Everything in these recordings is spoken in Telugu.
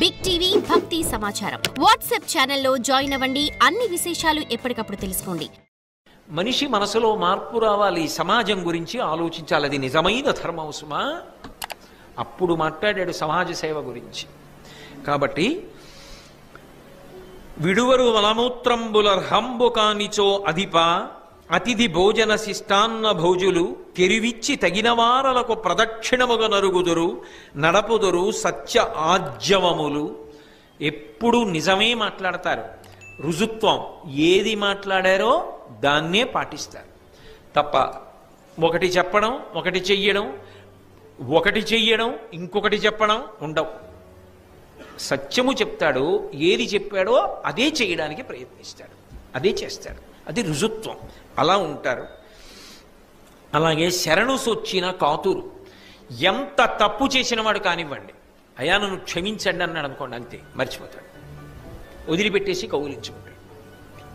బిగ్ టీవీ భక్తి సమాచారం వాట్సాప్ ఛానల్లో జాయిన్ అవ్వండి. అన్ని విశేషాలు ఎప్పటికప్పుడు తెలుసుకోండి. మనిషి మనసులో మార్పు రావాలి, సమాజం గురించి ఆలోచించాలి. అది నిజమైన ధర్మం సుమా. అప్పుడు మాట్లాడాడు సమాజ సేవ గురించి. కాబట్టి విడువరు మలమూత్రంబులర్హంబు కానిచో అధిప అతిథి భోజన శిష్టాన్న భోజులు తెరివిచ్చి తగినవారలకు ప్రదక్షిణముగా నరుగుదురు నడపుదురు సత్య ఆజ్యవములు. ఎప్పుడూ నిజమే మాట్లాడతారు. రుజుత్వం ఏది మాట్లాడారో దాన్నే పాటిస్తారు తప్ప ఒకటి చెప్పడం ఒకటి చెయ్యడం ఇంకొకటి చెప్పడం ఉండవు. సత్యము చెప్తాడు, ఏది చెప్పాడో అదే చేయడానికి ప్రయత్నిస్తాడు, అదే చేస్తాడు. అది రుజుత్వం. అలా ఉంటారు. అలాగే శరణు సొచ్చిన కాతురు. ఎంత తప్పు చేసిన వాడు కానివ్వండి, అయ్యా నన్ను క్షమించండి అన్నాడు అనుకోండి, అంతే మర్చిపోతాడు, వదిలిపెట్టేసి కౌలించుకుంటాడు,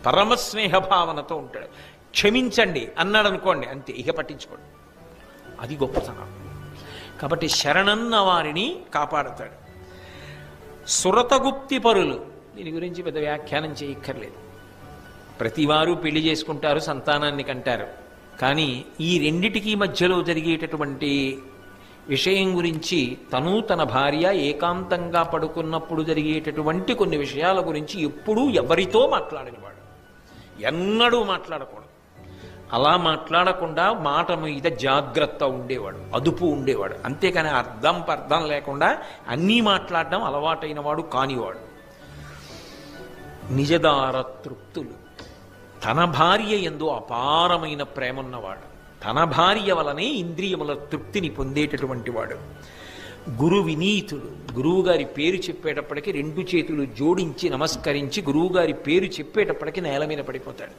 పరమస్నేహభావనతో ఉంటాడు. క్షమించండి అన్నాడు అనుకోండి, అంతే, ఇక పట్టించుకోడు. అది గొప్పతనం. కాబట్టి శరణన్న వారిని కాపాడతాడు. సురతగుప్తి పరులు, దీని గురించి పెద్ద వ్యాఖ్యానం చేయక్కర్లేదు. ప్రతివారు పెళ్లి చేసుకుంటారు, సంతానాన్ని కంటారు. కానీ ఈ రెండిటికి మధ్యలో జరిగేటటువంటి విషయం గురించి తను తన భార్య ఏకాంతంగా పడుకున్నప్పుడు జరిగేటటువంటి కొన్ని విషయాల గురించి ఎప్పుడూ ఎవరితో మాట్లాడనివాడు, ఎన్నడూ మాట్లాడకూడదు. అలా మాట్లాడకుండా మాట మీద జాగ్రత్త ఉండేవాడు, అదుపు ఉండేవాడు. అంతేకాని అర్థం లేకుండా అన్నీ మాట్లాడడం అలవాటైన వాడు కానివాడు. నిజదార తృప్తులు. తన భార్య యందు అపారమైన ప్రేమన్నవాడు, తన భార్య వలనే ఇంద్రియముల తృప్తిని పొందేటటువంటి వాడు. గురు వినీతుడు. గురువుగారి పేరు చెప్పేటప్పటికి రెండు చేతులు జోడించి నమస్కరించి గురువుగారి పేరు చెప్పేటప్పటికి నేల మీద పడిపోతాడు.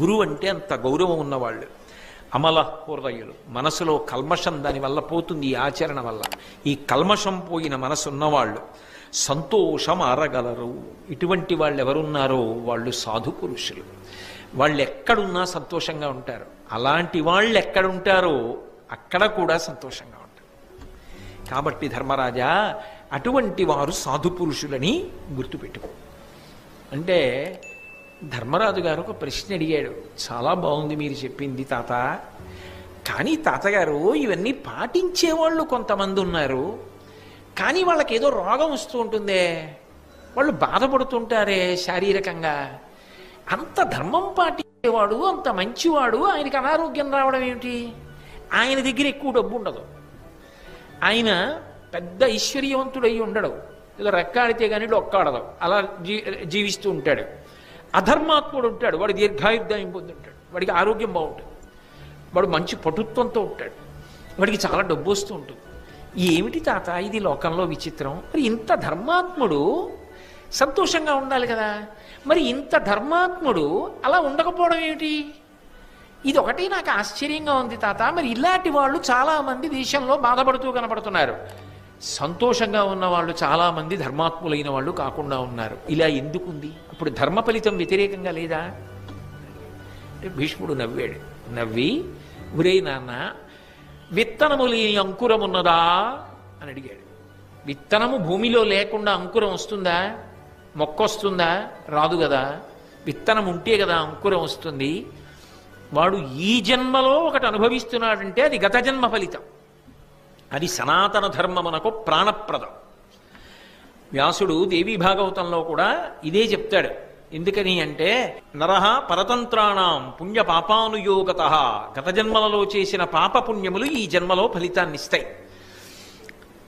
గురువు అంటే అంత గౌరవం ఉన్నవాళ్ళు. అమల హృదయులు. మనసులో కల్మషం దానివల్ల పోతుంది, ఈ ఆచరణ వల్ల. ఈ కల్మషం పోయిన మనసు ఉన్నవాళ్ళు సంతోషం ఆరగలరు. ఇటువంటి వాళ్ళు ఎవరున్నారో వాళ్ళు సాధు పురుషులు. వాళ్ళు ఎక్కడున్నా సంతోషంగా ఉంటారు. అలాంటి వాళ్ళు ఎక్కడుంటారో అక్కడ కూడా సంతోషంగా ఉంటారు. కాబట్టి ధర్మరాజా, అటువంటి వారు సాధు పురుషులని గుర్తుపెట్టుకో. అంటే ధర్మరాజు గారు ఒక ప్రశ్న అడిగాడు. చాలా బాగుంది మీరు చెప్పింది తాత, కానీ తాతగారు ఇవన్నీ పాటించేవాళ్ళు కొంతమంది ఉన్నారు, కానీ వాళ్ళకి ఏదో రోగం వస్తూ ఉంటుందే, వాళ్ళు బాధపడుతుంటారే శారీరకంగా. అంత ధర్మం పాటించేవాడు, అంత మంచివాడు, ఆయనకి అనారోగ్యం రావడం ఏమిటి? ఆయన దగ్గర ఎక్కువ డబ్బు ఉండదు, ఆయన పెద్ద ఐశ్వర్యవంతుడై ఉండడు, ఏదో రెక్కాడితే కానీ డొక్కాడదు, అలా జీవిస్తూ ఉంటాడు. అధర్మాత్ముడు ఉంటాడు, వాడు దీర్ఘాయుర్దాయం పొందుంటాడు, వాడికి ఆరోగ్యం బాగుంటుంది, వాడు మంచి పటుత్వంతో ఉంటాడు, వాడికి చాలా డబ్బు వస్తూ ఉంటుంది. ఏమిటి తాత ఇది లోకంలో విచిత్రం? మరి ఇంత ధర్మాత్ముడు సంతోషంగా ఉండాలి కదా, మరి ఇంత ధర్మాత్ముడు అలా ఉండకపోవడం ఏమిటి? ఇది ఒకటి నాకు ఆశ్చర్యంగా ఉంది తాత. మరి ఇలాంటి వాళ్ళు చాలామంది దేశంలో బాధపడుతూ కనపడుతున్నారు. సంతోషంగా ఉన్న వాళ్ళు చాలామంది ధర్మాత్ములైన వాళ్ళు కాకుండా ఉన్నారు. ఇలా ఎందుకుంది? అప్పుడు ధర్మ ఫలితం వ్యతిరేకంగా లేదా? భీష్ముడు నవ్వాడు. నవ్వి, ఒరే నాన్న, విత్తనము లేని అంకురం ఉన్నదా అని అడిగాడు. విత్తనము భూమిలో లేకుండా అంకురం వస్తుందా? మొక్క వస్తుందా? రాదు కదా. విత్తనం ఉంటే కదా అంకురం వస్తుంది. వాడు ఈ జన్మలో ఒకటి అనుభవిస్తున్నాడంటే అది గత జన్మ ఫలితం. అది సనాతన ధర్మమునకు ప్రాణప్రదం. వ్యాసుడు దేవీ భాగవతంలో కూడా ఇదే చెప్తాడు. ఎందుకని అంటే, నరహ పరతంత్రాణం పుణ్య పాపానుయోగత. గత జన్మలలో చేసిన పాప పుణ్యములు ఈ జన్మలో ఫలితాన్ని ఇస్తాయి.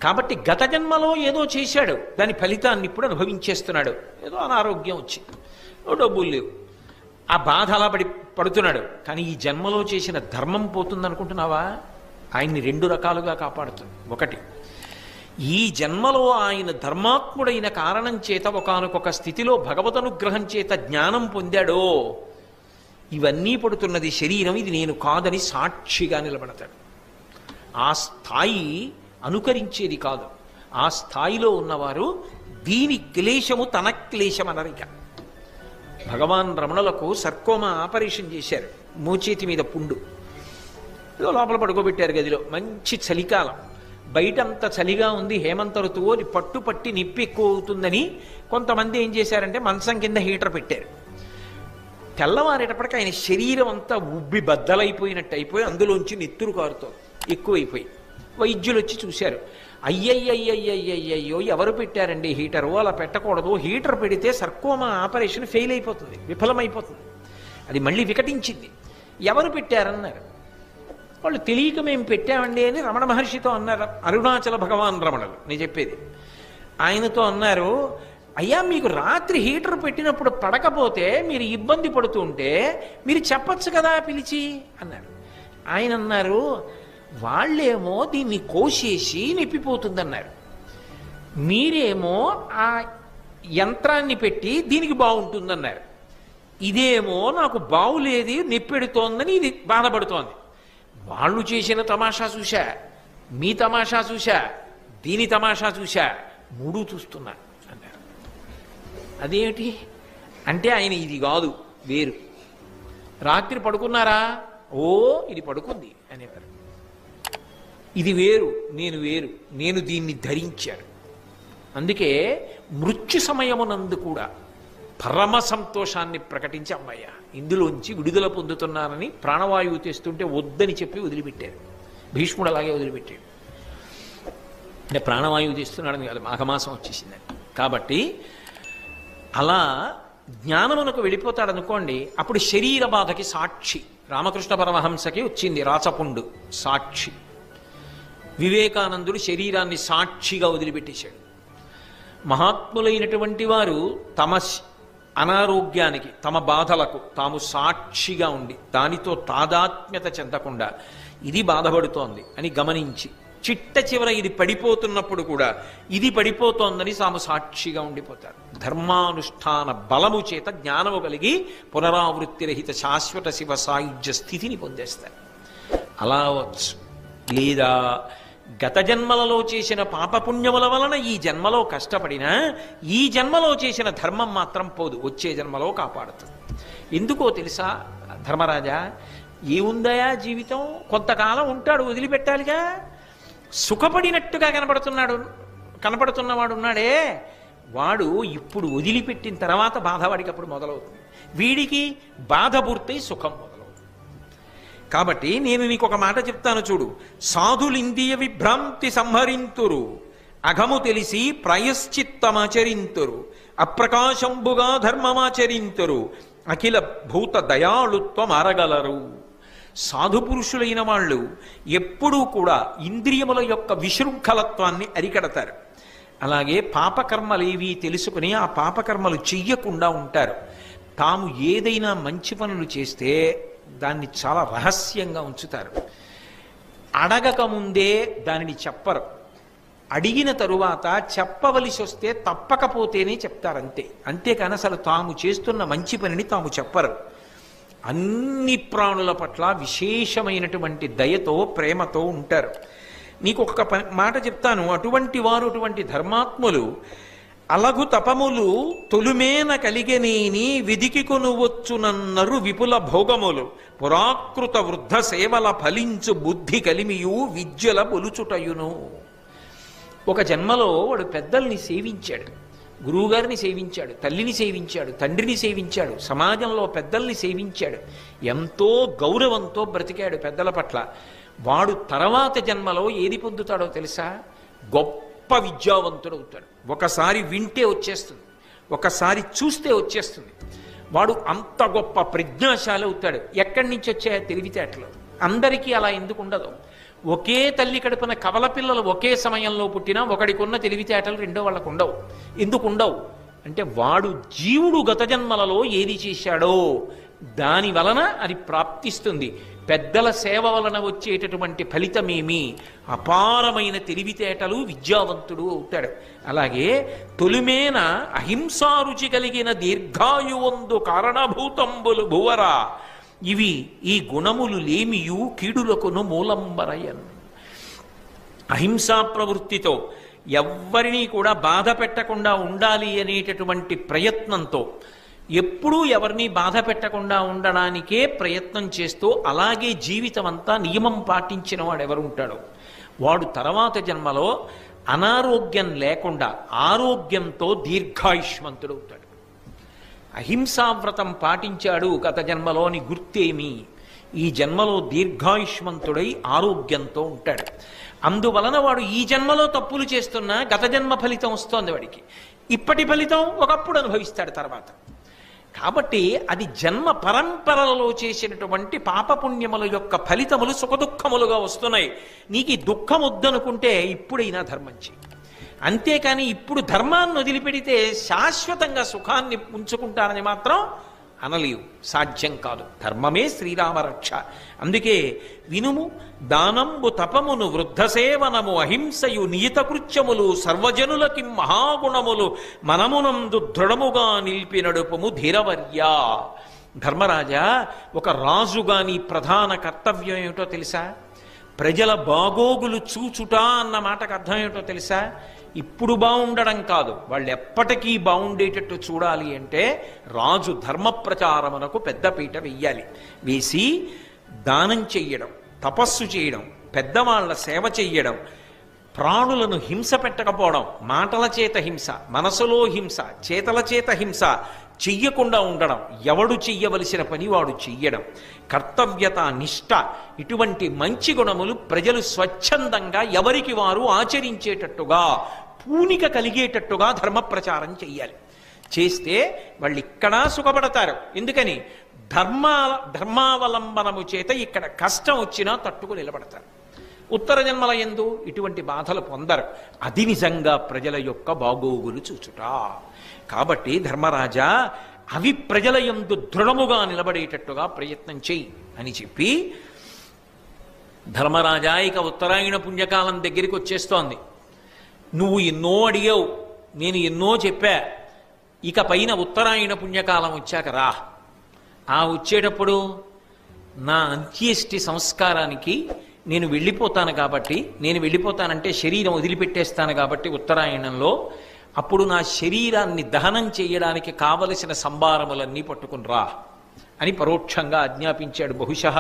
కాబట్టి గత జన్మలో ఏదో చేశాడు, దాని ఫలితాన్ని ఇప్పుడు అనుభవించేస్తున్నాడు. ఏదో అనారోగ్యం వచ్చింది, డబ్బులు లేవు, ఆ బాధ అలా పడుతున్నాడు. కానీ ఈ జన్మలో చేసిన ధర్మం పోతుందనుకుంటున్నావా? ఆయన్ని రెండు రకాలుగా కాపాడుతుంది. ఒకటి, ఈ జన్మలో ఆయన ధర్మాత్ముడైన కారణం చేత ఒకానొక స్థితిలో భగవదనుగ్రహం చేత జ్ఞానం పొందాడో, ఇవన్నీ పడుతున్నది శరీరం, ఇది నేను కాదని సాక్షిగా నిలబడతాడు. ఆ స్థాయి అనుకరించేది కాదు. ఆ స్థాయిలో ఉన్నవారు దీని క్లేశము తన క్లేశం అనరిక. భగవాన్ రమణులకు సర్కోమా ఆపరేషన్ చేశారు. మోచేతి మీద పుండు, ఏదో లోపల పడుకోబెట్టారు గదిలో, మంచి చలికాలం. బయటంత చలిగా ఉంది, హేమంత ఋతువు, అది పట్టి నిప్పి ఎక్కువ అవుతుందని కొంతమంది ఏం చేశారంటే మంచం కింద హీటర్ పెట్టారు. తెల్లవారేటప్పటికి ఆయన శరీరం అంతా ఉబ్బి బద్దలైపోయినట్టు అయిపోయి అందులోంచి నెత్తురు కారుతోంది ఎక్కువైపోయి. వైద్యులు వచ్చి చూశారు. అయ్యయ్యయ్యయ్యయ్యో ఎవరు పెట్టారండి హీటరు, అలా పెట్టకూడదు, హీటర్ పెడితే సర్కోమా ఆపరేషన్ ఫెయిల్ అయిపోతుంది, విఫలమైపోతుంది, అది మళ్ళీ వికటించింది, ఎవరు పెట్టారన్నారు. వాళ్ళు తెలియక మేము పెట్టామండి అని రమణ మహర్షితో అన్నారు. అరుణాచల భగవాన్ రమణులు నేను చెప్పేది. ఆయనతో అన్నారు, అయ్యా మీకు రాత్రి హీటర్ పెట్టినప్పుడు పడకపోతే మీరు ఇబ్బంది పడుతుంటే మీరు చెప్పచ్చు కదా పిలిచి అన్నారు. ఆయన అన్నారు, వాళ్ళేమో దీన్ని కోసేసి నిప్పిపోతుందన్నారు, మీరేమో ఆ యంత్రాన్ని పెట్టి దీనికి బాగుంటుందన్నారు, ఇదేమో నాకు బావులేది నిప్పెడుతోందని ఇది బాధపడుతోంది. వాళ్ళు చేసిన తమాషా చూశా, మీ తమాషా చూశా, దీని తమాషా చూశా, మూడు చూస్తున్నా అన్నారు. అదేమిటి అంటే ఆయన ఇది కాదు వేరు. రాత్రి పడుకున్నారా, ఓ ఇది పడుకుంది అనేవారు. ఇది వేరు, నేను వేరు, నేను దీన్ని ధరించాను. అందుకే మృత్యు సమయమునందు కూడా పరమ సంతోషాన్ని ప్రకటించి అమ్మయ్య ఇందులోంచి విడుదల పొందుతున్నానని ప్రాణవాయువు తెస్తుంటే వద్దని చెప్పి వదిలిపెట్టారు. భీష్ముడు అలాగే వదిలిపెట్టాడు. అంటే ప్రాణవాయువు తెస్తున్నాడని కాదు, మాఘమాసం వచ్చేసిందని. కాబట్టి అలా జ్ఞానమునకు వెళ్ళిపోతాడు అనుకోండి, అప్పుడు శరీర బాధకి సాక్షి. రామకృష్ణ పరమహంసకి వచ్చింది రాచపుండు సాక్షి. వివేకానందుడు శరీరాన్ని సాక్షిగా వదిలిపెట్టేశాడు. మహాత్ములైనటువంటి వారు తమ అనారోగ్యానికి, తమ బాధలకు తాము సాక్షిగా ఉండి దానితో తాదాత్మ్యత చెందకుండా ఇది బాధపడుతోంది అని గమనించి చిట్ట చివర ఇది పడిపోతున్నప్పుడు కూడా ఇది పడిపోతోందని తాము సాక్షిగా ఉండిపోతారు. ధర్మానుష్ఠాన బలము చేత జ్ఞానము కలిగి పునరావృత్తిరహిత శాశ్వత శివ సాయుధ్య స్థితిని పొందేస్తారు. అలా అవచ్చు. లేదా గత జన్మలలో చేసిన పాపపుణ్యముల వలన ఈ జన్మలో కష్టపడినా ఈ జన్మలో చేసిన ధర్మం మాత్రం పోదు, వచ్చే జన్మలో కాపాడుతుంది. ఎందుకో తెలుసా ధర్మరాజా, ఏముందయా జీవితం, కొంతకాలం ఉంటాడు, వదిలిపెట్టాలిగా. సుఖపడినట్టుగా కనపడుతున్నవాడు ఉన్నాడే, వాడు ఇప్పుడు వదిలిపెట్టిన తర్వాత బాధ వాడికి అప్పుడు మొదలవుతుంది. వీడికి బాధ పూర్తయి సుఖం మొదలవుతుంది. కాబట్టి నేను నీకు ఒక మాట చెప్తాను చూడు. సాధులిందియ విభ్రాంతి సంహరింతురు, అఘము తెలిసి ప్రాయశ్చిత్తమాచరింతురు, అప్రకాశంబుగా ధర్మమాచరింతురు, అఖిల భూత దయాళుత్వం అరగలరు. సాధు పురుషులైన వాళ్ళు ఎప్పుడూ కూడా ఇంద్రియముల యొక్క విశృంఖలత్వాన్ని అరికడతారు. అలాగే పాపకర్మలేవి తెలుసుకుని ఆ పాపకర్మలు చెయ్యకుండా ఉంటారు. తాము ఏదైనా మంచి పనులు చేస్తే దాన్ని చాలా రహస్యంగా ఉంచుతారు. అడగక ముందే దానిని చెప్పరు, అడిగిన తరువాత చెప్పవలసి వస్తే తప్పకపోతేనే చెప్తారంతే. అంతేకాని అసలు తాము చేస్తున్న మంచి పనిని తాము చెప్పరు. అన్ని ప్రాణుల పట్ల విశేషమైనటువంటి దయతో ప్రేమతో ఉంటారు. నీకు ఒక మాట చెప్తాను. అటువంటి వారు, అటువంటి ధర్మాత్ములు అలగు తపములు తొలుమేన కలిగనేని విధికి కొనువచ్చునన్నరు విపుల భోగములు, పురాకృత వృద్ధ సేవల ఫలించు బుద్ధి కలిమియు విద్యల బొలుచుటయును. ఒక జన్మలో వాడు పెద్దల్ని సేవించాడు, గురువుగారిని సేవించాడు, తల్లిని సేవించాడు, తండ్రిని సేవించాడు, సమాజంలో పెద్దల్ని సేవించాడు, ఎంతో గౌరవంతో బ్రతికాడు పెద్దల పట్ల. వాడు తర్వాత జన్మలో ఏది పొందుతాడో తెలుసా? గొప్ప విద్యావంతుడవుతాడు. ఒకసారి వింటే వచ్చేస్తుంది, ఒకసారి చూస్తే వచ్చేస్తుంది. వాడు అంత గొప్ప ప్రజ్ఞాశాలి అవుతాడు. ఎక్కడి నుంచి వచ్చాయో తెలివితేటలు. అందరికీ అలా ఎందుకు ఉండదు? ఒకే తల్లి కడుపున కవల పిల్లలు ఒకే సమయంలో పుట్టినా ఒకడికి ఉన్న తెలివితేటలు రెండో వాళ్ళకు ఉండవు. ఎందుకు ఉండవు అంటే వాడు జీవుడు గత జన్మలలో ఏది చేశాడో దాని వలన అది ప్రాప్తిస్తుంది. పెద్దల సేవ వలన వచ్చేటటువంటి ఫలితమేమి? అపారమైన తెలివితేటలు, విద్యావంతుడు అవుతాడు. అలాగే తొలిమేన అహింసారుచి కలిగిన దీర్ఘాయువందు కారణభూతంబులు భువరా, ఇవి ఈ గుణములు లేమియు కీడులకును మూలంబరయన్. అహింసా ప్రవృత్తితో ఎవ్వరినీ కూడా బాధ పెట్టకుండా ఉండాలి అనేటటువంటి ప్రయత్నంతో, ఎప్పుడూ ఎవరిని బాధ పెట్టకుండా ఉండడానికే ప్రయత్నం చేస్తూ అలాగే జీవితం అంతా నియమం పాటించిన వాడు ఎవరు ఉంటాడో వాడు తర్వాత జన్మలో అనారోగ్యం లేకుండా ఆరోగ్యంతో దీర్ఘాయుష్మంతుడవుతాడు. అహింసావ్రతం పాటించాడు గత జన్మలోని గుర్తేమి, ఈ జన్మలో దీర్ఘాయుష్మంతుడై ఆరోగ్యంతో ఉంటాడు. అందువలన వాడు ఈ జన్మలో తప్పులు చేస్తున్నా గత జన్మ ఫలితం వస్తోంది వాడికి. ఇప్పటి ఫలితం ఒకప్పుడు అనుభవిస్తాడు తర్వాత. కాబట్టి అది జన్మ పరంపరలలో చేసినటువంటి పాపపుణ్యముల యొక్క ఫలితములు సుఖదుఖములుగా వస్తున్నాయి. నీకు ఈ దుఃఖం వద్దనుకుంటే ఇప్పుడైనా ధర్మం చెయ్యి. అంతేకాని ఇప్పుడు ధర్మాన్ని వదిలిపెడితే శాశ్వతంగా సుఖాన్ని ఉంచుకుంటారని మాత్రం అనలేవు, సాధ్యం కాదు. ధర్మమే శ్రీరామ రక్ష. అందుకే వినుము, దానంబు తపమును వృద్ధసేవనము అహింసయు నియత కృత్యములు సర్వజనులకి మహాగుణములు మనమునందు దృఢముగా నిలిపి నడుపుము ధీరవర్యా. ధర్మరాజా, ఒక రాజుగా నీ ప్రధాన కర్తవ్యం ఏమిటో తెలుసా? ప్రజల బాగోగులు చూచుట అన్న మాటకు అర్థం ఏమిటో తెలుసా? ఇప్పుడు బాగుండడం కాదు, వాళ్ళు ఎప్పటికీ బాగుండేటట్టు చూడాలి అంటే రాజు ధర్మ ప్రచారమునకు పెద్దపీట వెయ్యాలి. వేసి దానం చెయ్యడం, తపస్సు చేయడం, పెద్దవాళ్ల సేవ చెయ్యడం, ప్రాణులను హింస పెట్టకపోవడం, మాటల చేత హింస, మనసులో హింస, చేతల చేత హింస చెయ్యకుండా ఉండడం, ఎవడు చెయ్యవలసిన పని వాడు చెయ్యడం, కర్తవ్యత, నిష్ఠ, ఇటువంటి మంచి గుణములు ప్రజలు స్వచ్ఛందంగా ఎవరికి వారు ఆచరించేటట్టుగా పూనిక కలిగేటట్టుగా ధర్మ ప్రచారం చెయ్యాలి. చేస్తే వాళ్ళు ఇక్కడ సుఖపడతారు. ఎందుకని? ధర్మావలంబనము చేత ఇక్కడ కష్టం వచ్చినా తట్టుకు నిలబడతారు. ఉత్తర జన్మల యందు ఇటువంటి బాధలు పొందరు. అది నిజంగా ప్రజల యొక్క బాగోగులు చూచుట. కాబట్టి ధర్మరాజా, అవి ప్రజల యందు దృఢముగా నిలబడేటట్టుగా ప్రయత్నం చెయ్యి అని చెప్పి, ధర్మరాజా ఇక ఉత్తరాయణ పుణ్యకాలం దగ్గరికి వచ్చేస్తోంది. నువ్వు ఎన్నో అడిగావు, నేను ఎన్నో చెప్పా. ఇక పైన ఉత్తరాయణ పుణ్యకాలం వచ్చాక రా. ఆ వచ్చేటప్పుడు నా అంత్యేష్టి సంస్కారానికి నేను వెళ్ళిపోతాను కాబట్టి, నేను వెళ్ళిపోతానంటే శరీరం వదిలిపెట్టేస్తాను కాబట్టి ఉత్తరాయణంలో, అప్పుడు నా శరీరాన్ని దహనం చేయడానికి కావలసిన సంభారములన్నీ పట్టుకుని రా అని పరోక్షంగా ఆజ్ఞాపించాడు. బహుశः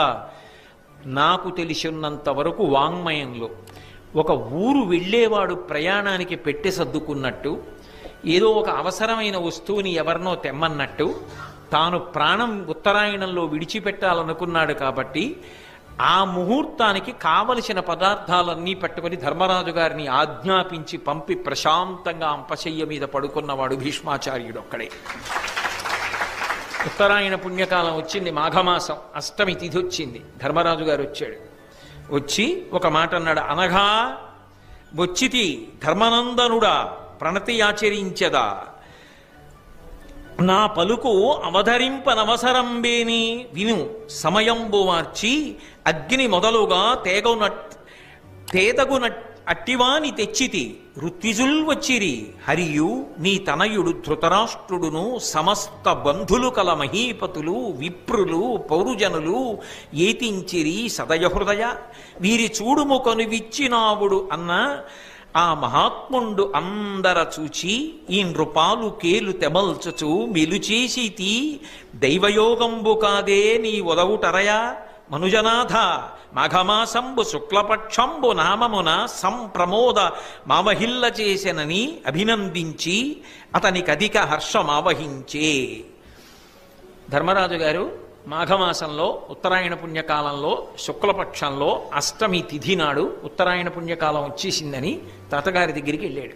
నాకు తెలిసినంత వరకు వాంగ్మయంలో ఒక ఊరు వెళ్ళేవాడు ప్రయాణానికి పెట్టె సర్దుకున్నట్టు, ఏదో ఒక అవసరమైన వస్తువుని ఎవరినో తెమ్మన్నట్టు, తాను ప్రాణం ఉత్తరాయణంలో విడిచిపెట్టాలనుకున్నాడు కాబట్టి ఆ ముహూర్తానికి కావలసిన పదార్థాలన్నీ పట్టుకొని ధర్మరాజు గారిని ఆజ్ఞాపించి పంపి ప్రశాంతంగా అంపశయ్య మీద పడుకున్నవాడు భీష్మాచార్యుడు ఒక్కడే. ఉత్తరాయణ పుణ్యకాలం వచ్చింది, మాఘమాసం అష్టమి తిథి వచ్చింది. ధర్మరాజు గారు వచ్చాడు. వచ్చి ఒక మాట అన్నాడు. అనగా వచ్చితి ధర్మనందనుడా ప్రణతి ఆచరించదా, నా పలుకు అవధరింపనవసరంబేని విను సమయంబు మార్చి అగ్ని మొదలుగా తేదగున అట్టివాని తెచ్చితి ఋత్విజుల్ వచ్చిరి హరియు నీ తనయుడు ధృతరాష్ట్రుడును సమస్త బంధులు కల మహీపతులు విప్రులు పౌరుజనులు ఏతించిరి సదయహృదయ వీరి చూడుము కొనువిచ్చినావుడు అన్న ఆ మహాత్ముండు అందర చూచి ఈ నృపాలు కేలు తెమల్చుచు మెలుచేసితి దైవయోగంబు కాదే నీ ఒదవుటరయా మనుజనాథ మాఘమాసంబు శుక్లపక్షంబు నామమున సంప్రమోద మావహిల్ల చేసెనని అభినందించి అతనికి అధిక హర్షమావహించే. ధర్మరాజు గారు మాఘమాసంలో ఉత్తరాయణ పుణ్యకాలంలో శుక్లపక్షంలో అష్టమి తిథి నాడు ఉత్తరాయణ పుణ్యకాలం వచ్చేసిందని తాతగారి దగ్గరికి వెళ్ళాడు.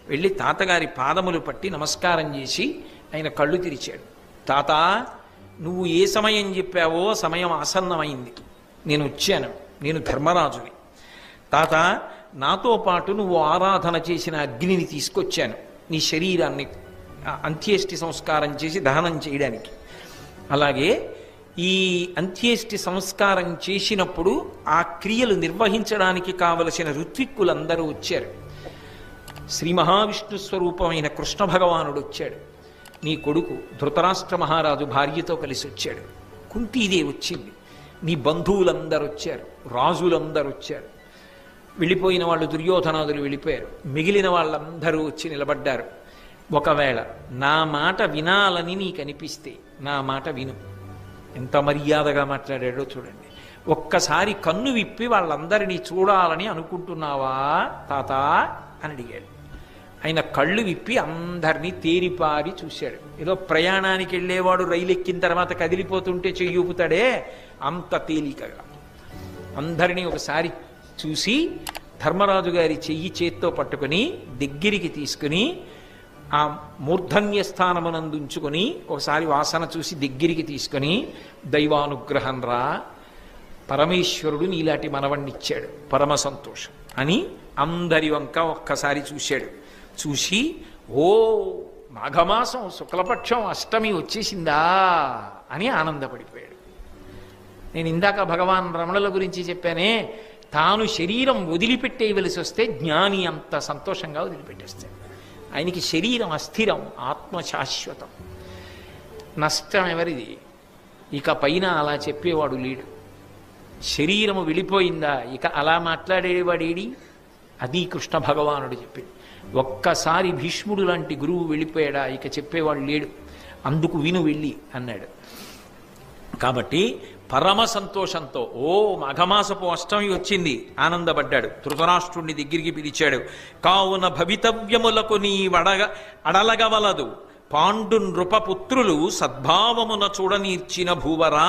వెళ్ళి తాతగారి పాదములు పట్టి నమస్కారం చేసి ఆయన కళ్ళు తెరిచాడు. తాత, నువ్వు ఏ సమయం చెప్పావో సమయం ఆసన్నమైంది, నేను వచ్చాను, నేను ధర్మరాజుని. తాత, నాతో పాటు నువ్వు ఆరాధన చేసిన అగ్నిని తీసుకొచ్చాను నీ శరీరాన్ని అంత్యేష్టి సంస్కారం చేసి దహనం చేయడానికి. అలాగే ఈ అంత్యేష్టి సంస్కారం చేసినప్పుడు ఆ క్రియలు నిర్వహించడానికి కావలసిన ఋత్విక్కులందరూ వచ్చారు. శ్రీ మహావిష్ణు స్వరూపమైన కృష్ణ భగవానుడు వచ్చాడు. నీ కొడుకు ధృతరాష్ట్ర మహారాజు భార్యతో కలిసి వచ్చాడు. కుంతీదేవి వచ్చింది. నీ బంధువులందరూ వచ్చారు, రాజులందరూ వచ్చారు. వెళ్ళిపోయిన వాళ్ళు దుర్యోధనాదులు వెళ్ళిపోయారు. మిగిలిన వాళ్ళందరూ వచ్చి నిలబడ్డారు. ఒకవేళ నా మాట వినాలని నీకు అనిపిస్తే నా మాట విను. ఎంత మర్యాదగా మాట్లాడాడో చూడండి. ఒక్కసారి కన్ను విప్పి వాళ్ళందరినీ చూడాలని అనుకుంటున్నావా తాత అని అడిగాడు. ఆయన కళ్ళు విప్పి అందరినీ తేరిపారి చూశాడు. ఏదో ప్రయాణానికి వెళ్ళేవాడు రైలు ఎక్కిన తర్వాత కదిలిపోతుంటే చెయ్యూపుతాడే అంత తేలికగా అందరినీ ఒకసారి చూసి ధర్మరాజు గారి చెయ్యి చేత్తో పట్టుకుని దగ్గరికి తీసుకుని ఆ మూర్ధన్య స్థానమునందు ఉంచుకొని ఒకసారి వాసన చూసి దగ్గరికి తీసుకొని దైవానుగ్రహం రా, పరమేశ్వరుడు నీలాంటి మనవణ్ణిచ్చాడు, పరమ సంతోషం అని అందరి వంక ఒక్కసారి చూశాడు. చూసి ఓ మాఘమాసం శుక్లపక్షం అష్టమి వచ్చేసిందా అని ఆనందపడిపోయాడు. నేను ఇందాక భగవాన్ రమణుల గురించి చెప్పానే, తాను శరీరం వదిలిపెట్టేయవలసి వస్తే జ్ఞాని అంత సంతోషంగా వదిలిపెట్టేస్తాడు. ఆయనకి శరీరం అస్థిరం, ఆత్మ శాశ్వతం. నష్టం ఎవరిది? ఇక పైన అలా చెప్పేవాడు లేడు. శరీరము వెళ్ళిపోయిందా ఇక అలా మాట్లాడేవాడేడి? అది కృష్ణ భగవానుడు చెప్పింది. ఒక్కసారి భీష్ముడు లాంటి గురువు వెళ్ళిపోయాడా ఇక చెప్పేవాడు లేడు, అందుకు విను వెళ్ళి అన్నాడు. కాబట్టి పరమ సంతోషంతో ఓ మాఘమాసపు అష్టమి వచ్చింది ఆనందపడ్డాడు. ధృతరాష్ట్రుణ్ణి దగ్గరికి పిలిచాడు. కావున భవితవ్యములకు నీ అడలగవలదు, పాండు నృపపుత్రులు సద్భావమున చూడనీర్చిన భూవరా,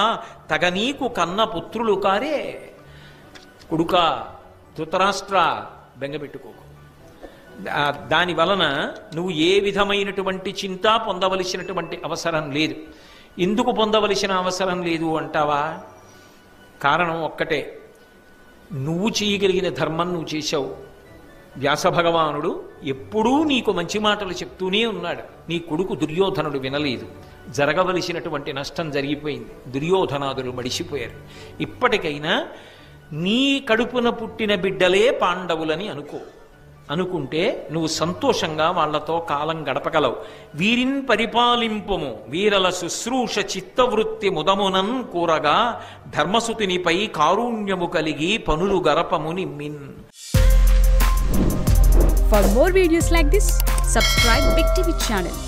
తగనీకు కన్న పుత్రులు కారే. కొడుక ధృతరాష్ట్ర బెంగపెట్టుకోకు, దాని వలన నువ్వు ఏ విధమైనటువంటి చింత పొందవలసినటువంటి అవసరం లేదు. ఎందుకు పొందవలసిన అవసరం లేదు అంటావా? కారణం ఒక్కటే, నువ్వు చేయగలిగిన ధర్మం నువ్వు చేశావు. వ్యాస భగవానుడు ఎప్పుడూ నీకు మంచి మాటలు చెప్తూనే ఉన్నాడు. నీ కొడుకు దుర్యోధనుడు వినలేదు, జరగవలసినటువంటి నష్టం జరిగిపోయింది, దుర్యోధనాదులు మడిసిపోయారు. ఇప్పటికైనా నీ కడుపున పుట్టిన బిడ్డలే పాండవులని అనుకుంటే నువ్వు సంతోషంగా వాళ్లతో కాలం గడపగలవు. వీరిన్ పరిపాలింపుము వీరల శుశ్రూష చిత్తవృత్తి ముదమునన్ కూరగా, ధర్మసుతినిపై కారుణ్యము కలిగి పనులు గరపము నిమ్మిన్. For more videos like this, subscribe Big TV channel.